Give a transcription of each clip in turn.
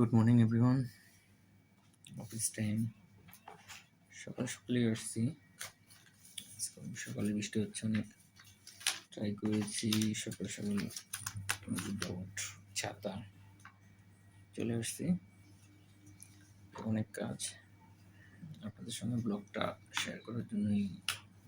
Good morning everyone. Office time, সকাল সকালে আসছি। সকালে বৃষ্টি হচ্ছে অনেক, ট্রাই করেছি সকাল সকাল উইদাউট ছাতা চলে আসছি। অনেক কাজ, আপনাদের সঙ্গে ব্লগটা শেয়ার করার জন্যই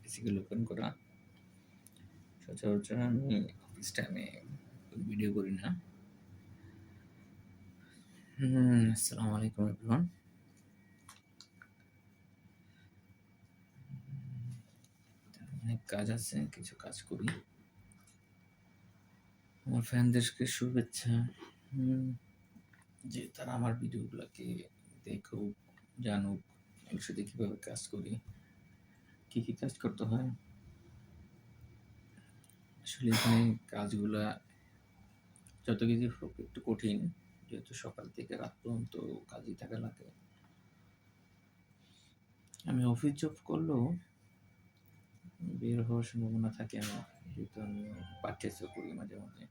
বেসিক্যালি ওপেন করা। সচরাচর আমি অফিস টাইমে ভিডিও করি না। আসসালামু আলাইকুম এভরিওয়ান। অনেক কাজ আছে, কিছু কাজ করি। আমার ফ্যানদেরকে শুভেচ্ছা যে তারা আমার ভিডিওগুলোকে দেখুক, জানুক এর সাথে কীভাবে কাজ করি, কী কী কাজ করতে হয়। আসলে এখানে কাজগুলা যত কিছু হোক একটু কঠিন, যেহেতু সকাল থেকে রাত পর্যন্ত কাজই থাকা লাগে। আমি অফিস জব করলেও বের হওয়ার সম্ভাবনা থাকে আমার, যেহেতু আমি পারচেসও করি মাঝে মাঝে,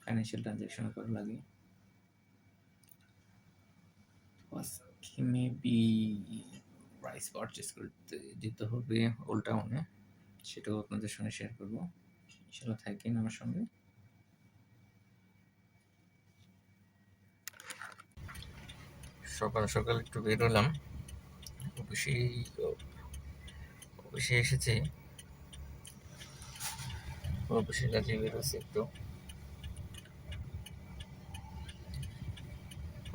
ফাইন্যান্সিয়াল ট্রানজ্যাকশনও করা লাগে। মেবি রাইস পারচেস করতে যেতে হবে ওল্ড টাউনে, সেটাও আপনাদের সঙ্গে শেয়ার করবো। ইনশাল্লাহ থাকেন আমার সঙ্গে। সকাল সকাল একটু বেরোলাম, অফিসে এসেছি, অফিসের কাজে বেরোচ্ছি, একটু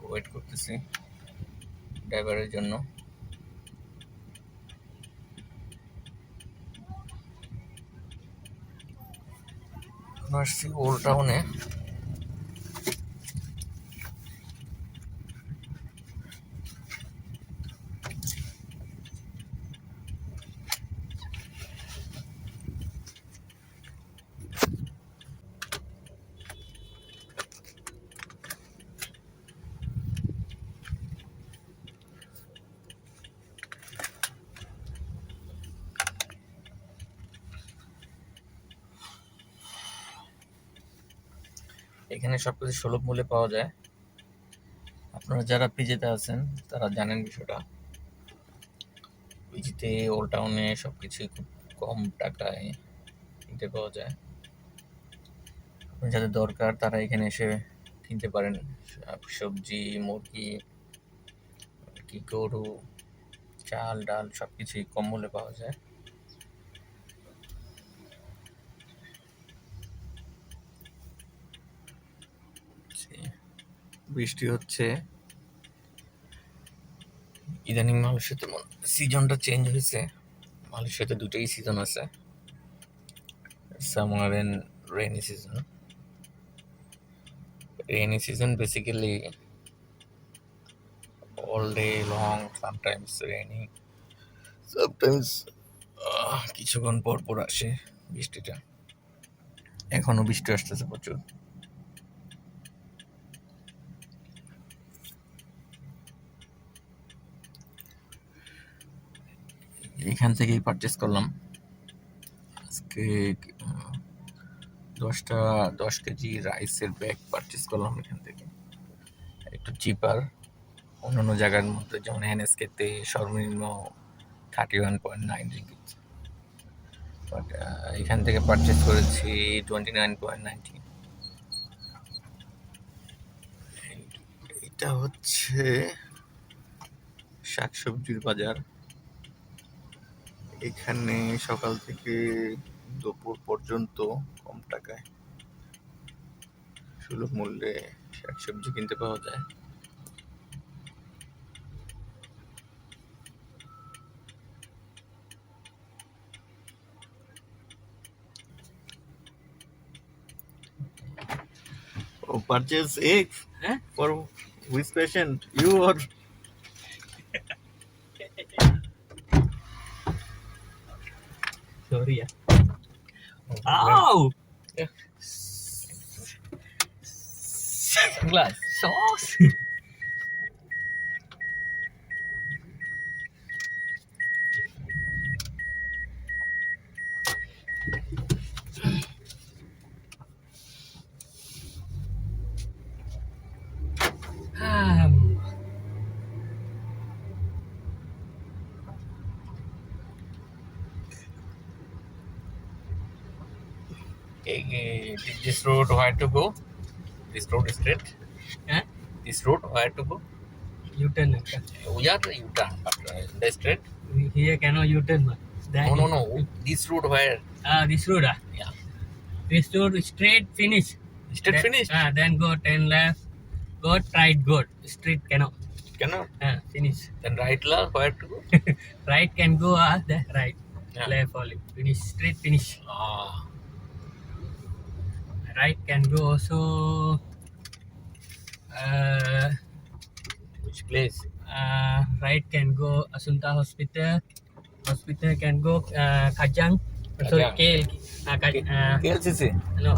ওয়েট করতেছি ড্রাইভারের জন্য। আসছি ওল্ড টাউনে। এখানে সবকিছু সুলভ মূল্যে পাওয়া যায়। আপনারা যারা পিজিতে আছেন তারা জানেন বিষয়টা। পিজিতে ওল্ড টাউনে সবকিছুই খুব কম টাকায় কিনতে পাওয়া যায়। যাদের দরকার তারা এখানে এসে কিনতে পারেন। সবজি, মুরগি, কি গরু, চাল, ডাল সবকিছুই কম মূল্যে পাওয়া যায়। বৃষ্টি হচ্ছে ইদানিং। মালয়েশিয়াতে সিজনটা চেঞ্জ হয়েছে। মালয়েশিয়াতে দুটোই সিজন আছে, summer and rainy season. Rainy season basically all day long, sometimes rainy, sometimes কিছুক্ষণ পর পর আসে বৃষ্টিটা। এখনো বৃষ্টি আসতেছে প্রচুর। এখান থেকেই পারচেস করলাম আজকে 10 কেজি রাইসের ব্যাগ পারচেস করলাম এখান থেকে। একটু চিপার, অন্যান্য জায়গার মধ্যে যেমন এনএসকেতে সর্বনিম্ন 31.9 রিঙ্গিত, বাট এখান থেকে পারচেস করেছি 29.90। এটা হচ্ছে শাকসবজির বাজার। এখানে সকাল থেকে দুপুর পর্যন্ত কম টাকায় সুলভ মূল্যে শাকসবজি কিনতে পাওয়া যায়। Oh, purchase eggs? Huh? For which patient? You or? Sorry, yeah. Oh! Yeah. Sunglass. Sauce. This road where to go? This road is straight. Huh? This road where to go? U-turn. We are U-turn, but the straight. Here cannot U-turn. No. This road where? This road. Yeah. This road straight finish. Straight finish. Then go 10 left. Go right. Go straight cannot. Cannot. Finish. Then right left where to go? Right can go. The right. Yeah. Left only. Finish. Straight finish. Right can go also. Which place? Right can go Asunta Hospital. Hospital can go Kajang. Sorry, Kajang. KLCC. No,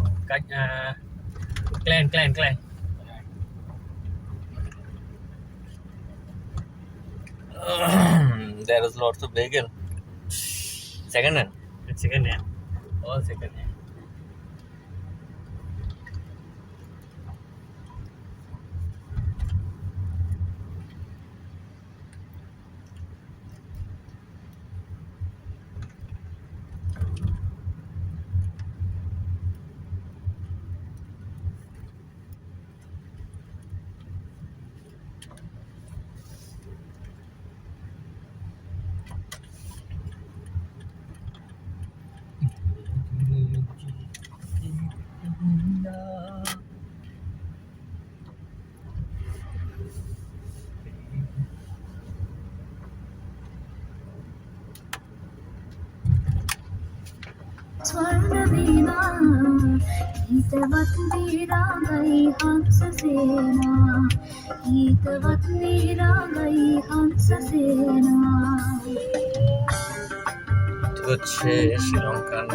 Klan. There is lots of vehicle. Second hand. Second hand. All second hand. स्वर्णवीणा गीतवती रागई हंस सेना गीतवती रागई हंस सेना হচ্ছে শ্রীলঙ্কান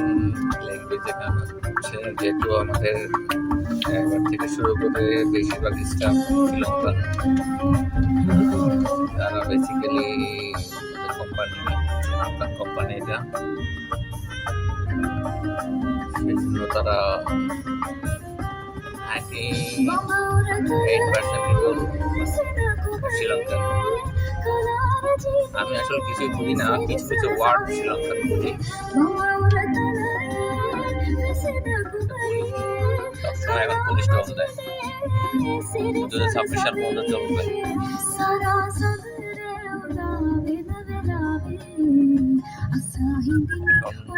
ল্যাঙ্গুয়েজে গান হচ্ছে, যেহেতু আমাদের একবার থেকে শুরু করে বেশিরভাগ স্টাফ শ্রীলঙ্কান, তারা বেসিক্যালি কোম্পানি শ্রীলঙ্কান কোম্পানি এটা, সেই জন্য তারা 98% পিপল শ্রীলঙ্কান। আমি আসলে কিছু বুঝি না, কিছু কিছু ওয়ার্ড শ্রীলঙ্কান বুঝি। সবসময় এখন পুলিশ টহল দেয়, 2026 সাল পর্যন্ত চলবে।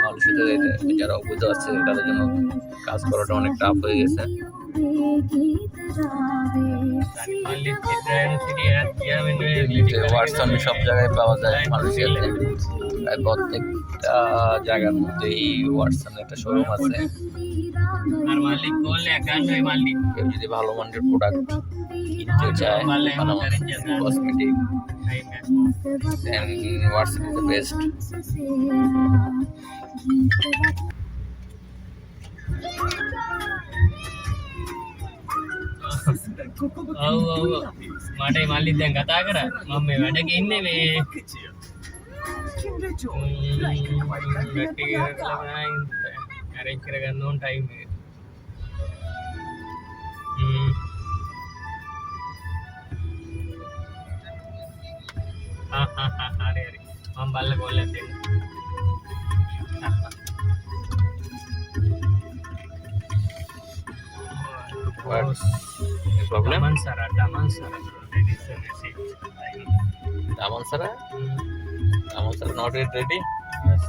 মানুষদের যারা অবৈধ আছে তাদের জন্য কাজ করাটা অনেক টাফ হয়ে গেছে। ওয়াটসন সব জায়গায় পাওয়া যায় মালয়েশিয়াতে, প্রায় প্রত্যেকটা জায়গার মধ্যে এই ওয়াটসন একটা শোরুম আছে। কেউ যদি ভালো মানের প্রোডাক্ট কিনতে চায়, ভালো cosmetic, then Watson is the best. Made mali dan kata kara mamme ada ke inne me arrange kara no time are mam balla bolle den What's the problem? Damansara. That is the message. Damansara? Damansara not yet ready? Yes.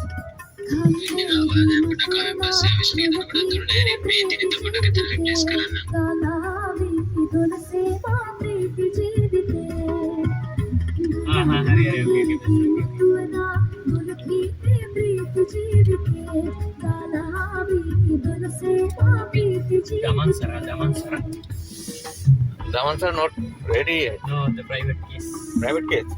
Damansara not ready yet. No, the private case. Private case?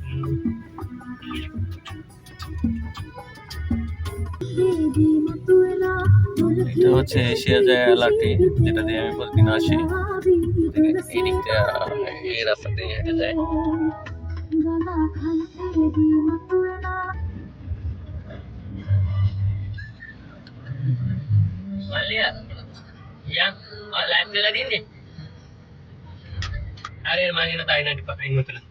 এটা হচ্ছে Asia যায় এলাটি, যেটা দিয়ে আমি প্রতিদিন আসি। এই দিকটা এই রাস্তা দিয়ে হেঁটে যায়। Are mani na tayo na di pa kain mo tala.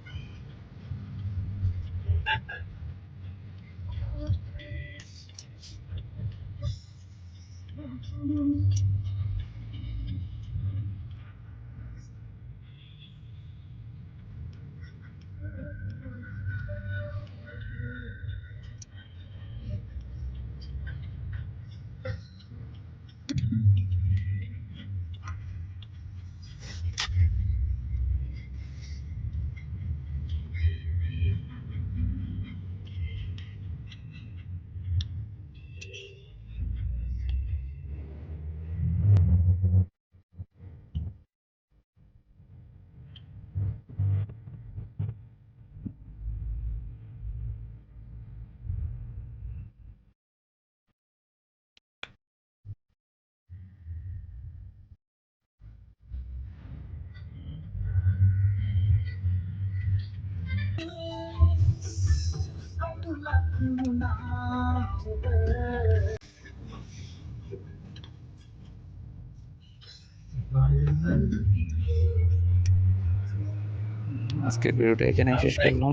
আজকের ভিডিওটা এখানে শেষ করলাম।